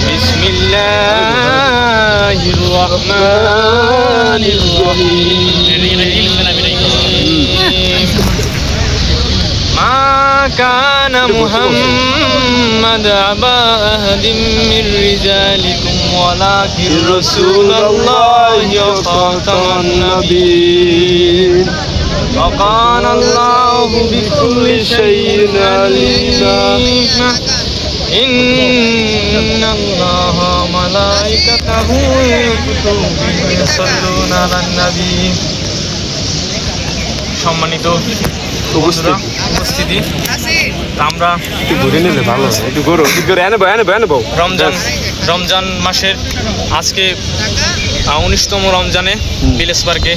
বিসমিল্লাহির রহমানির রহিম মা কানা মুহাম্মাদ আবা আহাদিম মির রিজালিকুম ওয়ালাকিন রাসূলুল্লাহি ওয়া খাতামান নাবিয়্যিন وقال الله بكل شيء عليما إن الله وملائكته يصلون على النبي সম্মানিত উপস্থিতি আমরা রমজান মাসের আজকে 19তম রমজানে ভিলেজ পার্কে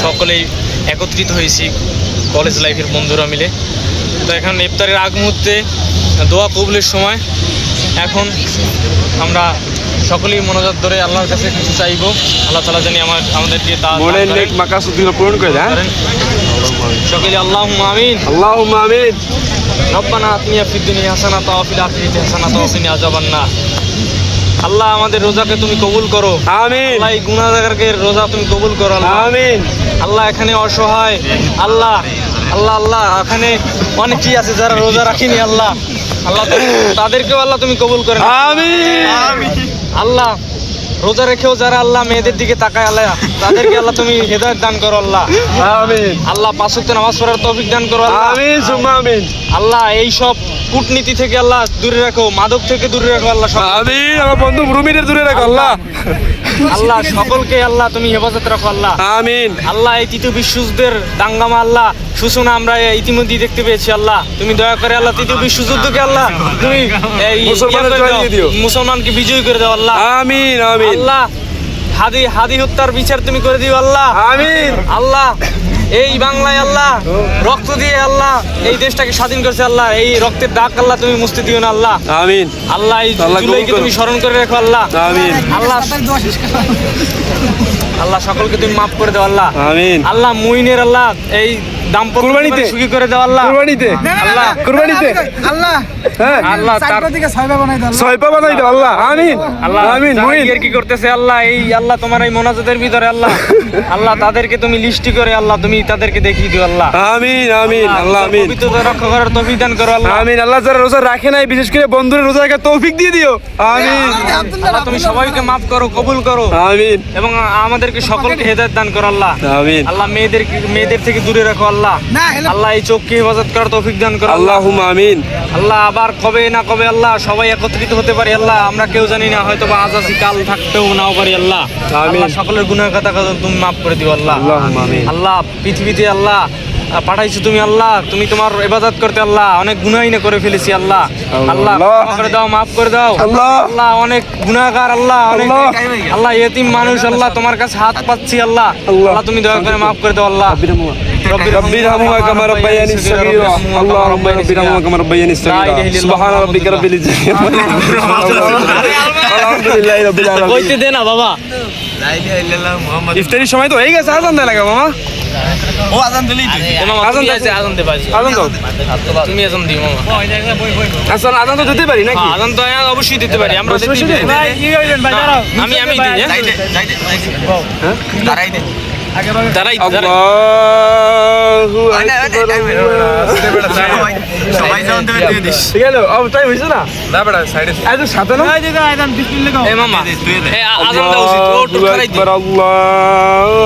সকলেই একত্রিত হয়েছি কলেজ লাইফের বন্ধুরা মিলে। তো এখন ইফতারের আগ মুহূর্তে দোয়া কবুলের সময়। এখন আমরা সকলেই মনোযোগ ধরে আল্লাহর কাছে কিছু চাইব, আল্লাহ তাআলা জানি আমাদেরকে পূরণ করে দেন। সকলে আল্লাহুম্মা আমিন। আল্লাহুম্মা আমিন। রব্বানা আতিনা ফিদ দুনিয়া হাসানাতাও ওয়া ফিল আখিরাতি হাসানাতাও ওয়া কিনা আযাবান্নার। আল্লাহ আমাদের রোজাকে তুমি কবুল করো, আমিন। আল্লাহ এই গুনাহগারকে রোজা তুমি কবুল করো, আমিন। আল্লাহ এখানে অসহায় আল্লাহ আল্লাহ আল্লাহ এখানে অনেকেই আছে যারা রোজা রাখেনি, আল্লাহ আল্লাহ তাদেরকেও আল্লাহ তুমি কবুল করে আমিন। আল্লাহ রোজা রেখেও যারা আল্লাহ মেয়েদের দিকে তাকায় আল্লাহ তাদেরকে আল্লাহ তুমি হেদায়েত দান করো আল্লাহ। আমিন। আল্লাহ 5 ওয়াক্ত নামাজ পড়ার তৌফিক দান করো আল্লাহ। আমিন সুম্মা আমিন। আল্লাহ এই সব কূটনীতি থেকে আল্লাহ দূরে রাখো, মাদক থেকে দূরে রাখো আল্লাহ। আমিন। আমার বন্ধু রুমিদের দূরে রাখো আল্লাহ। আল্লাহ সকলকে আল্লাহ তুমি হেফাজত রাখো আল্লাহ। আমিন। আল্লাহ এই তৃতীয় বিশ্বযুদ্ধের দাঙ্গামা আল্লাহ সূচনা আমরা ইতিমধ্যেই দেখতে পেয়েছি আল্লাহ। তুমি দয়া করে আল্লাহ তৃতীয় বিশ্বযুদ্ধকে আল্লাহ তুমি মুসলমানকে বিজয়ী করে দাও আল্লাহ। আমিন। আমিন। আল্লাহ হাদি হত্যার বিচার তুমি করে দিও আল্লাহ। আমিন। আল্লাহ এই বাংলায় আল্লাহ রক্ত দিয়ে আল্লাহ এই দেশটাকে স্বাধীন করেছে আল্লাহ, এই রক্তের দাগ আল্লাহ তুমি মুছতে দিও না আল্লাহ। আমিন। আল্লাহ এই জুলাইকে তুমি স্মরণ করে রাখো আল্লাহ। আমিন। আল্লাহ আল্লাহ সকলকে তুমি মাফ করে দাও আল্লাহ। আমিন। আল্লাহ মুইনের আল্লাহ এই দাম্পত্য সুখী করে দাও আল্লাহ। আল্লাহ কুরবানিতে আল্লাহ হ্যাঁ আল্লাহ তার দিকে ছয়বা বানাই দাও ছয়পা বানাই দাও আল্লাহ। আমিন। আল্লাহ আমিন। মুইন যারা কি করতেছে আল্লাহ এই আল্লাহ তোমার এই মোনাজাতের ভিতরে আল্লাহ আল্লাহ তাদেরকে তুমি লিস্টি করে আল্লাহ তুমি তাদেরকে দেখিয়ে দিও আল্লাহ। আমিন। আমিন। আল্লাহ আমিন। পবিত্রতা রক্ষা করার তৌফিক দান করো আল্লাহ। আমিন। আল্লাহ যারা রোজা রাখে নাই বিশেষ করে বন্ধুরা রোজা রাখার তৌফিক দিয়ে দিও। আমিন। আল্লাহ তুমি সবাইকে মাফ করো, কবুল করো আমিন। এবং আমাদেরকে সকলকে হেদায়েত দান করো আল্লাহ। আমিন। আল্লাহ মেয়েদের থেকে দূরে রাখো আল্লাহ। আল্লাহ এই চোখকে হেফাজত করার তৌফিক দান করো আল্লাহুম্মা আমিন। আল্লাহ আবার কবে না কবে আল্লাহ সবাই একত্রিত হতে পারি আল্লাহ, আমরা কেউ জানি না, হয়তো বা আজ আছি কাল থাকতেও নাও পারি আল্লাহ। আমিন। আল্লাহ সকলের গুনাহ কথা তুমি মাফ করে দিও আল্লাহ। আল্লাহুম্মা আমিন। আল্লাহ পৃথিবীতে আল্লাহ পাঠাইছো তুমি আল্লাহ, তুমি তোমার ইবাদত করতে আল্লাহ অনেক গুনাহই না করে ফেলেছি আল্লাহ। আল্লাহ ক্ষমা করে দাও, মাফ করে দাও আল্লাহ। অনেক গুনাহগার আল্লাহ, অনেক আল্লাহ ইয়েতিম মানুষ আল্লাহ তোমার কাছে হাত পাচ্ছি আল্লাহ। আল্লাহ তুমি দয়া করে মাফ করে দাও আল্লাহ। রব্বিরহামহুমা কামা রাব্বায়ানি সাগীরা। আল্লাহুম্মা রব্বিরহামহুমা কামা রাব্বায়ানি সাগীরা। সুবহানা রাব্বিকা রাব্বিল ইজ্জাতি আম্মা ইয়াসিফুন। আলহামদুলিল্লাহি রাব্বিল আলামিন। কইতে দে না বাবা, লা ইলাহা ইল্লাল্লাহ মুহাম্মদ। ইফতারির সময় তো হয়ে গেছে, আজান দেয় লাগা মামা। ও আজান দিলেই তো মামা আজান তুমি আছে আজান দে ভাই, আজান দাও। তুমি আজান দিও মামা। আসল আজান তো দিতে পারি নাকি? আজান তো অবশ্যই দিতে পারি আমরা। অবশ্যই দিতে পারি। ভাই কি কইলেন ভাই, দাঁড়াও আমি দিই হ্যাঁ যাইতে দাঁড়াই দে দাঁড়াই আল্লাহু আকবার। সবাই যাও দিয়ে দিস। ঠিক আছে টাইম হইছে না? না বড় সাইডে আজ সাথে না? আজান বিসমিল্লাহ কও। এ মামা তুই দে এ আজান দাও উচিত ও টুক করাই দি। আল্লাহু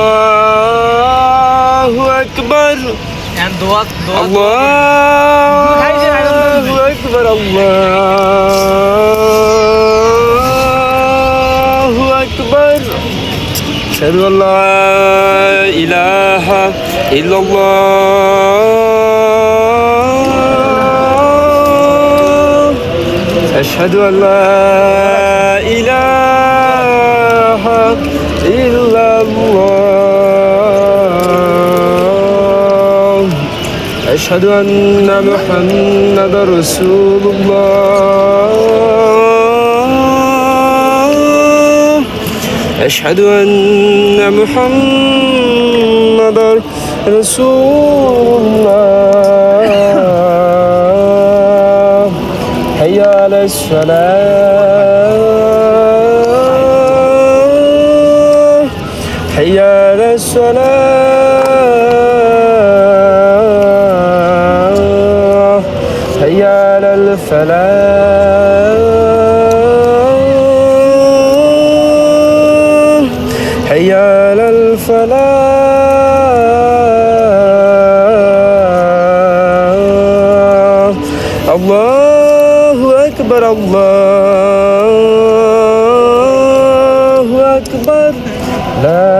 আকবার। এন্ড দোয়া আল্লাহু আকবার। আল্লাহু আকবার। আশহাদু আল্লা ইলাহা ইল্লাল্লাহ। আশহাদু আল্লা ইলাহা ইল্লাল্লাহ। আশহাদু আন্না মুহাম্মাদার রাসূলুল্লাহ। أشهد أن محمدا رسول الله. حي على الصلاة حي على الصلاة حي على الفلاح حي على الفلاح الله أكبر الله أكبر لا